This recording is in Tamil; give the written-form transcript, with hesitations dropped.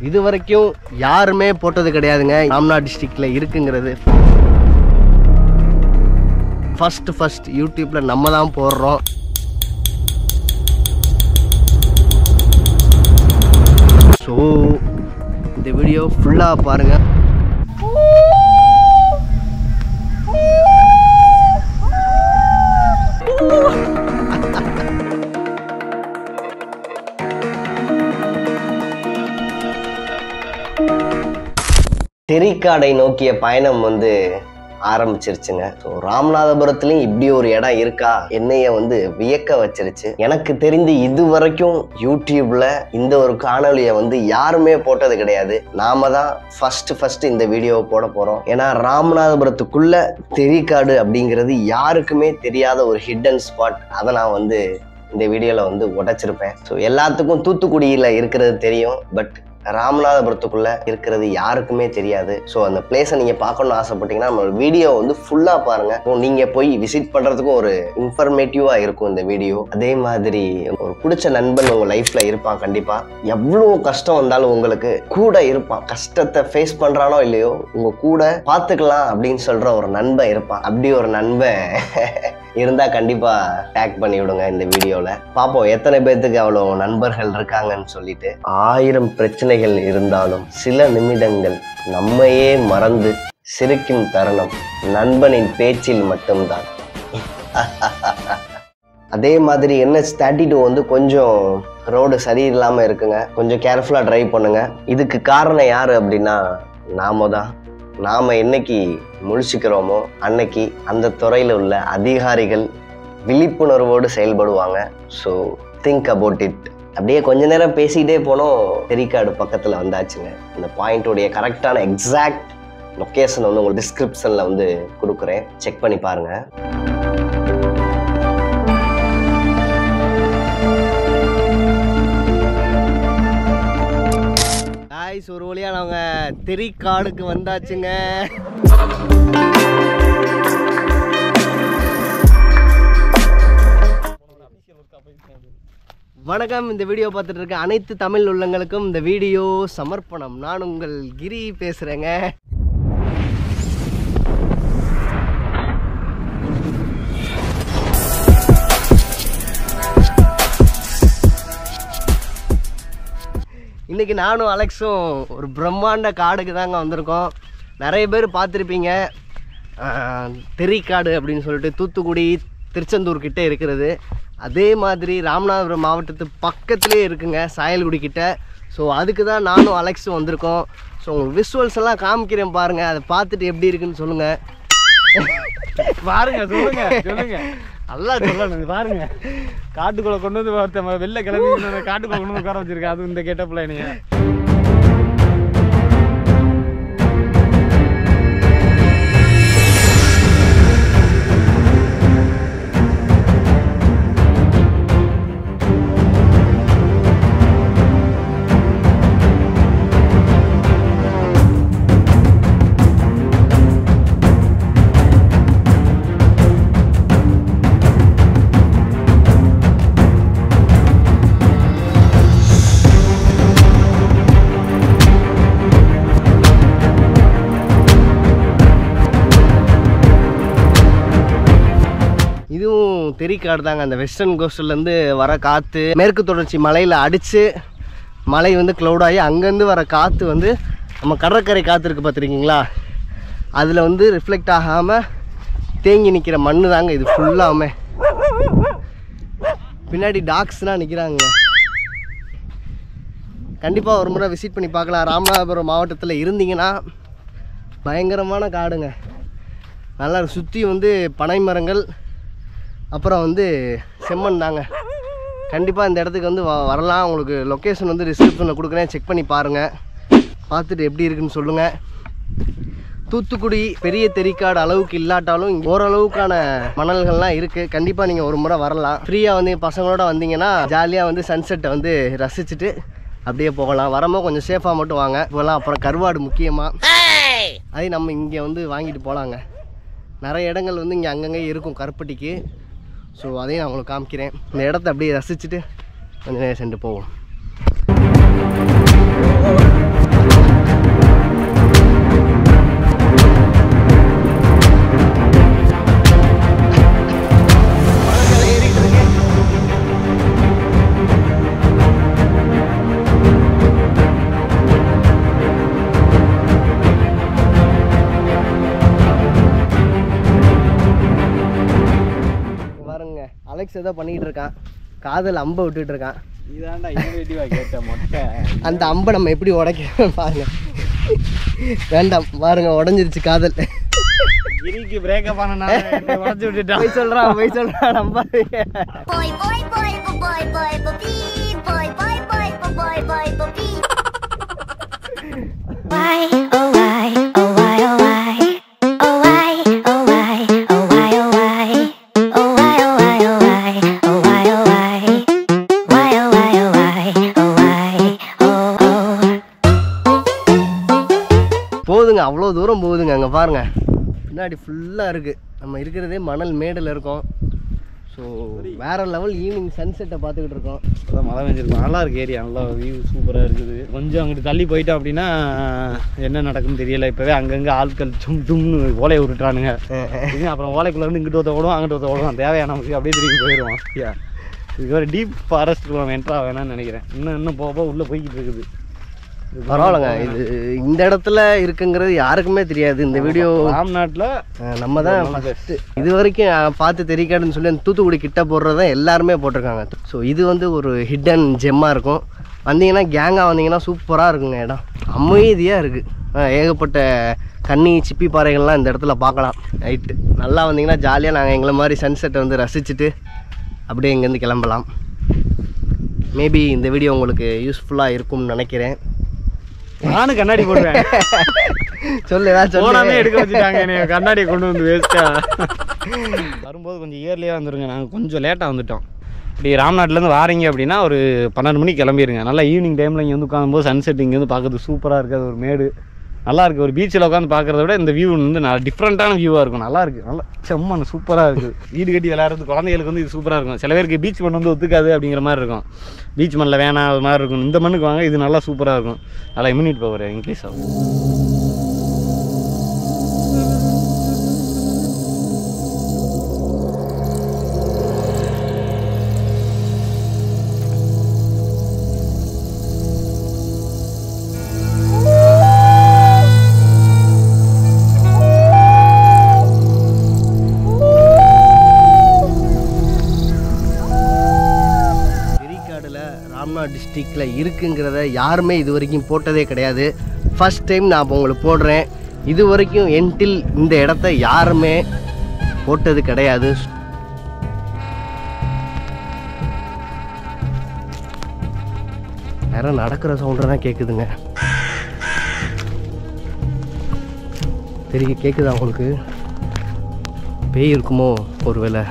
இது வரைக்கும் யாருமே போட்டது கிடையாதுங்க. ராம்நாத் டிஸ்ட்ரிக்ட்ல இருக்குங்கிறது ஃபர்ஸ்ட் யூடியூப்ல நம்ம தான் போடுறோம். ஸோ இந்த வீடியோ ஃபுல்லாக பாருங்கள். தெரிக்காடை நோக்கிய பயணம் வந்து ஆரம்பிச்சிருச்சுங்க. ஸோ ராமநாதபுரத்துலயும் இப்படி ஒரு இடம் இருக்கா என்னைய வந்து வியக்க வச்சிருச்சு. எனக்கு தெரிந்து இது வரைக்கும் யூடியூப்ல இந்த ஒரு காணொலியை வந்து யாருமே போட்டது கிடையாது. நாம தான் ஃபர்ஸ்ட் இந்த வீடியோவை போட போறோம். ஏன்னா ராமநாதபுரத்துக்குள்ள தெரிக்காடு அப்படிங்கிறது யாருக்குமே தெரியாத ஒரு ஹிடன் ஸ்பாட். அதை நான் வந்து இந்த வீடியோல வந்து உடைச்சிருப்பேன். ஸோ எல்லாத்துக்கும் தூத்துக்குடியில இருக்கிறது தெரியும், பட் ராமநாதபுரத்துக்குள்ள இருக்கிறது யாருக்குமே தெரியாது. ஸோ அந்த பிளேஸை நீங்க பார்க்கணும்னு ஆசைப்பட்டீங்கன்னா நம்ம வீடியோ வந்து ஃபுல்லா பாருங்க. நீங்க போய் விசிட் பண்றதுக்கும் ஒரு இன்ஃபர்மேட்டிவா இருக்கும் இந்த வீடியோ. அதே மாதிரி ஒரு பிடிச்ச நண்பன் உங்க லைஃப்ல இருப்பான். கண்டிப்பா எவ்வளவு கஷ்டம் வந்தாலும் உங்களுக்கு கூட இருப்பான். கஷ்டத்தை ஃபேஸ் பண்றானோ இல்லையோ உங்க கூட பாத்துக்கலாம் அப்படின்னு சொல்ற ஒரு நண்பன் இருப்பான். அப்படி ஒரு நண்பன் இருந்தா கண்டிப்பா டேக் பண்ணி விடுங்க இந்த வீடியோல. பாப்போம் எத்தனை பேர்த்துக்கு அவ்வளவு நண்பர்கள் இருக்காங்கன்னு சொல்லிட்டு. 1000 பிரச்சனைகள் இருந்தாலும் சில நிமிடங்கள் நம்மையே மறந்து சிரிக்கும் தருணம் நண்பனின் பேச்சில் மட்டும்தான். அதே மாதிரி NH32 வந்து கொஞ்சம் ரோடு சரியில்லாம இருக்குங்க. கொஞ்சம் கேர்ஃபுல்லா டிரைவ் பண்ணுங்க. இதுக்கு காரணம் யாரு அப்படின்னா நாம தான். நாம என்னைக்கு முழிச்சுக்கிறோமோ அன்னைக்கு அந்த துறையில் உள்ள அதிகாரிகள் விழிப்புணர்வோடு செயல்படுவாங்க. So think about it. அப்படியே கொஞ்ச நேரம் பேசிக்கிட்டே போனோம். தெரிக்காடு பக்கத்தில் வந்தாச்சுங்க. இந்த பாயிண்டோடைய கரெக்டான எக்ஸாக்ட் லொக்கேஷன் வந்து உங்களுக்கு டிஸ்கிரிப்ஷனில் வந்து கொடுக்குறேன், செக் பண்ணி பாருங்க. ஒரு வழியா நாங்க தெரிக்காடுக்கு வந்தாச்சுங்க. வணக்கம். இந்த வீடியோ பார்த்துட்டு இருக்க அனைத்து தமிழ் உள்ளங்களுக்கும் இந்த வீடியோ சமர்ப்பணம். நான் உங்கள் கிரி பேசுறேங்க. இன்றைக்கி நானும் அலெக்ஸும் ஒரு பிரம்மாண்ட காடுக்கு தாங்க வந்திருக்கோம். நிறைய பேர் பார்த்துருப்பீங்க தெரிக்காடு அப்படின்னு சொல்லிட்டு, தூத்துக்குடி திருச்செந்தூர் கிட்டே இருக்கிறது. அதே மாதிரி ராமநாதபுரம் மாவட்டத்து பக்கத்துலேயே இருக்குங்க, சாயல்குடி கிட்ட. ஸோ அதுக்கு தான் நானும் அலெக்ஸும் வந்திருக்கோம். ஸோ உங்களுக்கு விஷுவல்ஸ் எல்லாம் காமிக்கிறேன் பாருங்கள். அதை பார்த்துட்டு எப்படி இருக்குன்னு சொல்லுங்கள். பாருங்க சொல்லுங்க நல்லா சொல்லணும். பாருங்க காட்டுக்குள்ள கொண்டு வந்து ஒருத்தன் வெளில கிளம்பி காட்டுக்குள்ள கொண்டு வந்து உட்கார வச்சிருக்கேன். அது இந்த கெட்டப்ல என்னைய தெரிக்காடு தாங்க. அந்த வெஸ்டர்ன் கோஸ்ட்லேருந்து வர காற்று மேற்கு தொடர்ச்சி மலையில் அடித்து மலை வந்து க்ளவுடாகி அங்கேருந்து வர காற்று வந்து நம்ம கடற்கரை காற்று இருக்குது பார்த்துருக்கீங்களா, அதில் வந்து ரிஃப்ளெக்ட் ஆகாமல் தேங்கி நிற்கிற மண் தாங்க இது ஃபுல்லாமே. பின்னாடி டாக்ஸ்லாம் நிற்கிறாங்க. கண்டிப்பாக ஒரு முறை விசிட் பண்ணி பார்க்கலாம். ராமநாதபுரம் மாவட்டத்தில் இருந்தீங்கன்னா பயங்கரமான காடுங்க. நல்லா சுற்றி வந்து பனை மரங்கள், அப்புறம் வந்து செம்மண் தாங்க. கண்டிப்பாக இந்த இடத்துக்கு வந்து வரலாம். உங்களுக்கு லொக்கேஷன் வந்து டிஸ்கிரிப்ஷனில் கொடுக்குறேன், செக் பண்ணி பாருங்கள். பார்த்துட்டு எப்படி இருக்குன்னு சொல்லுங்கள். தூத்துக்குடி பெரிய தெரிக்காடு அளவுக்கு இல்லாட்டாலும் ஓரளவுக்கான மணல்கள்லாம் இருக்குது. கண்டிப்பாக நீங்கள் ஒரு முறை வரலாம். ஃப்ரீயாக வந்து பசங்களோட வந்தீங்கன்னா ஜாலியாக வந்து சன்செட்டை வந்து ரசிச்சுட்டு அப்படியே போகலாம். வரமோ கொஞ்சம் சேஃபாக மட்டும் வாங்க போகலாம். அப்புறம் கருவாடு முக்கியமாக அதே நம்ம இங்கே வந்து வாங்கிட்டு போகலாங்க. நிறைய இடங்கள் வந்து இங்கே அங்கங்கே இருக்கும் கருப்பட்டிக்கு. ஸோ அதையும் நான் உங்களுக்கு காமிக்கிறேன். இந்த இடத்த அப்படியே ரசிச்சுட்டு கொஞ்சம் நேரம் சென்று போவோம். அலெக்ஸ் ஏதோ பண்ணிக்கிட்டு இருக்கான், காதல் அம்பை விட்டுட்டு இருக்கான். இதாண்டா இன்னோவேட்டிவாக கேட்ட மொட்டை. அந்த அம்பை நம்ம எப்படி உடைக்க பாருங்க. வேண்டாம் பாருங்க, உடஞ்சிருச்சு காதல். கிரிக்கு பிரேக்கப் ஆனா உடச்சு விட்டுட்டான். போய் சொல்றான் நம்பாதீங்க. Why, oh why, oh why, oh why, oh why, oh why, oh why, oh why, oh why, oh why, oh why, oh why, oh why, why, oh why, oh why, oh why, oh oh. போகுதுங்க, அவ்வளோ தூரம் போகுதுங்க. அங்கே பாருங்க, பின்னாடி ஃபுல்லாக இருக்குது. நம்ம இருக்கிறதே மணல் மேடில் இருக்கோம். ஸோ வேறு லெவல் ஈவினிங் சன்செட்டை பார்த்துக்கிட்டு இருக்கோம். அதான் மழை பெஞ்சிருக்கும், நல்லா இருக்குது ஏரியா, நல்லா வியூ சூப்பராக இருக்குது. கொஞ்சம் அங்கிட்டு தள்ளி போயிட்டோம் அப்படின்னா என்ன நடக்குன்னு தெரியல. இப்போவே அங்கங்கே ஆட்கள் தும்னு ஓலையை விட்டுட்டானுங்க. அப்புறம் ஓலைக்குள்ளே வந்து இங்கிட்ட ஒருத்த ஓடுவோம், அங்கிட்ட ஒருத்த ஓடுவோம். தேவையான நமக்கு அப்படியே திரும்பி போயிடுவோம். இதுக்கு ஒரு டீப் ஃபாரஸ்ட்டுக்குள்ள நம்ம என்ட்ரா வேணாம்னு நினைக்கிறேன். இன்னும் போக உள்ளே போய்கிட்டு இருக்குது. பரவாயில்லங்க, இது இந்த இடத்துல இருக்குங்கிறது யாருக்குமே தெரியாது. இந்த வீடியோ ராம்நாட்டில் நம்ம தான் ஃபஸ்ட்டு இது வரைக்கும் பார்த்து தெரியாதுன்னு சொல்லி அந்த தூத்துக்குடி கிட்ட போடுறது தான் எல்லாருமே போட்டிருக்காங்க. ஸோ இது வந்து ஒரு ஹிடன் ஜெம்மாக இருக்கும். வந்தீங்கன்னா கேங்காக வந்தீங்கன்னா சூப்பராக இருக்குங்க. இடம் அமைதியாக இருக்குது. ஏகப்பட்ட கன்னி சிப்பி பாறைகள்லாம் இந்த இடத்துல பார்க்கலாம். நைட்டு நல்லா வந்தீங்கன்னா ஜாலியாக நாங்கள் எங்களை மாதிரி சன்செட்டை வந்து ரசிச்சுட்டு அப்படியே இங்கேருந்து கிளம்பலாம். மேபி இந்த வீடியோ உங்களுக்கு யூஸ்ஃபுல்லாக இருக்கும்னு நினைக்கிறேன். நானும் கண்ணாடி போடுவேன். போனாமே எடுக்க வச்சுட்டாங்க என்னைய, கண்ணாடியை கொண்டு வந்து வேஸ்ட்டா. வரும்போது கொஞ்சம் இயர்லியாக வந்துருங்க, நாங்கள் கொஞ்சம் லேட்டாக வந்துட்டோம். இப்படி ராம்நாட்டிலேருந்து வாரீங்க அப்படின்னா ஒரு 12 மணிக்கு கிளம்பிடுங்க. நல்லா ஈவினிங் டைமில் இங்கே வந்து உட்காந்தும்போது சன்செட் இங்கே வந்து பார்க்கறதுக்கு சூப்பராக இருக்குது. ஒரு மேடு நல்லா இருக்குது. ஒரு பீச்சில் உட்காந்து பார்க்குறத விட இந்த வியூ வந்து நல்லா டிஃப்ரெண்ட்டான வியூவாக இருக்கும். நல்லா இருக்குது, நல்லா செம்ம சூப்பராக இருக்குது. வீடு கட்டி விளையாடுறது குழந்தைகளுக்கு வந்து இது சூப்பராக இருக்கும். சில பேருக்கு பீச் மண் வந்து ஒத்துக்காது அப்படிங்கிற மாதிரி இருக்கும். பீச் மண்ணில் வேணாம் அது மாதிரி இருக்கும். இந்த மண்ணுக்கு வாங்க, இது நல்லா சூப்பராக இருக்கும். நல்லா இம்யூனிட்டி பவர் இன்க்ரீஸ் ஆகும். டிஸ்ட்ரிக்டில் இருக்குங்கிறத யாருமே இது வரைக்கும் போட்டதே கிடையாது. ஃபர்ஸ்ட் டைம் நான் இப்போ உங்களுக்கு போடுறேன். இது வரைக்கும் என்டில் இந்த இடத்த யாருமே போட்டது கிடையாது. யாரும் நடக்கிற சவுண்டு தான் கேட்குதுங்க. கேட்குதா உங்களுக்கு? பேய் இருக்குமோ ஒருவேளை?